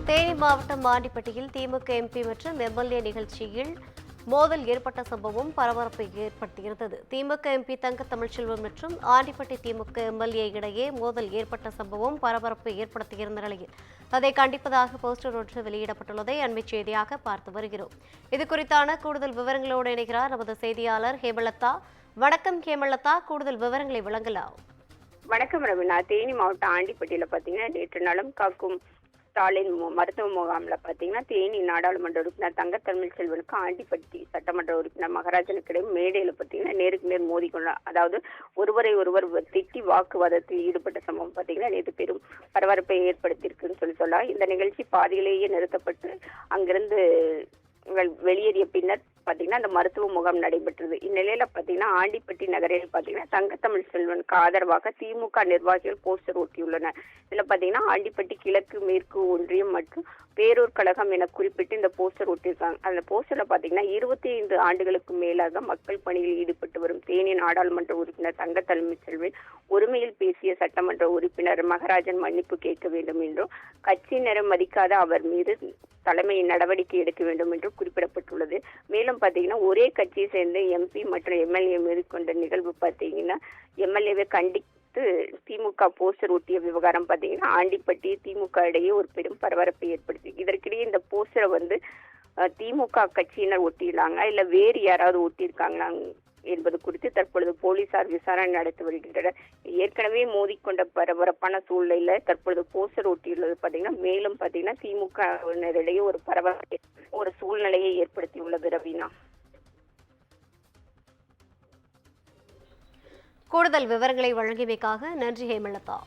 தேனி மாவட்டம் ஆண்டிப்பட்டியில் திமுக எம்பி மற்றும் எம்எல்ஏ நிகழ்ச்சியில் மோதல் ஏற்பட்ட சம்பவம் பரபரப்பை ஏற்படுத்தியிருந்தது. திமுக எம்பி தங்க தமிழ்ச்செல்வன் மற்றும் ஆண்டிப்பட்டி திமுக எம்எல்ஏ இடையே மோதல் ஏற்பட்ட சம்பவம் பரபரப்பை ஏற்படுத்தியிருந்த நிலையில் அதை கண்டிப்பதாக போஸ்டர் ஒன்று வெளியிடப்பட்டுள்ளதை அண்மைச் செய்தியாக பார்த்து வருகிறோம். இதுகுறித்தான கூடுதல் விவரங்களோடு இணைகிறார் நமது செய்தியாளர் ஹேமலதா. வணக்கம் ஹேமலதா, கூடுதல் விவரங்களை வழங்கலாம். வணக்கம் ரவினா. தேனி மாவட்டம் ஆண்டிப்பட்டியில பாத்தீங்கன்னா நேற்று நலம் காக்கும் ஸ்டாலின் மருத்துவ முகாம்ல பாத்தீங்கன்னா தேனி நாடாளுமன்ற உறுப்பினர் தங்க தமிழ்ச்செல்வனுக்கு ஆண்டிப்பட்டி சட்டமன்ற உறுப்பினர் மகராஜனுக்கு இடையே மேடையில பாத்தீங்கன்னா நேருக்கு நேர் மோதி கொண்டார். அதாவது ஒருவரை ஒருவர் திட்டி வாக்குவாதத்தில் ஈடுபட்ட சம்பவம் பாத்தீங்கன்னா நேற்று பெரும் பரபரப்பை ஏற்படுத்தியிருக்குன்னு சொல்லலாம். இந்த நிகழ்ச்சி பாதியிலேயே நிறுத்தப்பட்டு அங்கிருந்து வெளியேறிய பின்னர் பாத்தீங்கன்னா அந்த மருத்துவ முகாம் நடைபெற்றது. இந்நிலையில பாத்தீங்கன்னா ஆண்டிப்பட்டி நகரில் பாத்தீங்கன்னா தங்க தமிழ்ச்செல்வனுக்கு ஆதரவாக திமுக நிர்வாகிகள் போஸ்டர் ஒட்டியுள்ளனர். இதுல பாத்தீங்கன்னா ஆண்டிப்பட்டி கிழக்கு மேற்கு ஒன்றியம் மற்றும் பேரூர் கழகம் என குறிப்பிட்டு இந்த போஸ்டர் ஒட்டியிருக்காங்க. அந்த போஸ்டர்ல பாத்தீங்கன்னா 25 ஆண்டுகளுக்கு மேலாக மக்கள் பணியில் ஈடுபட்டு வரும் தேனி நாடாளுமன்ற உறுப்பினர் தங்க தமிழ்ச்செல்வன் ஒருமையில் பேசிய சட்டமன்ற உறுப்பினர் மகராஜன் மன்னிப்பு கேட்க வேண்டும் என்றும் கட்சியினரை மதிக்காத அவர் மீது தலைமை நடவடிக்கை எடுக்க வேண்டும் என்றும் குறிப்பிடப்பட்டுள்ளது. மேலும் பாத்தீங்கன்னா ஒரே கட்சியை சேர்ந்த எம்பி மற்றும் எம்எல்ஏ மீது கொண்ட நிகழ்வு பாத்தீங்கன்னா எம்எல்ஏவை கண்டித்து திமுக போஸ்டர் ஒட்டிய விவகாரம் பாத்தீங்கன்னா ஆண்டிப்பட்டி திமுக இடையே ஒரு பெரும் பரபரப்பை ஏற்படுத்தி, இதற்கிடையே இந்த போஸ்டரை திமுக கட்சியினர் ஒட்டியிருக்காங்க இல்ல வேறு யாராவது ஒட்டியிருக்காங்களா என்பது குறித்து தற்பொழுது போலீசார் விசாரணை நடத்தி வருகின்றனர். ஏற்கனவே மோதிக்கொண்ட பரபரப்பான சூழ்நிலையில தற்பொழுது போஸ்டர் ஒட்டியுள்ளது பாத்தீங்கன்னா மேலும் பாத்தீங்கன்னா திமுகவினரிடையே ஒரு பரபரப்பு ஒரு சூழ்நிலையை ஏற்படுத்தியுள்ளது. ரவீனா, கூடுதல் விவரங்களை வழங்கியமைக்காக நன்றி ஹேமலதா.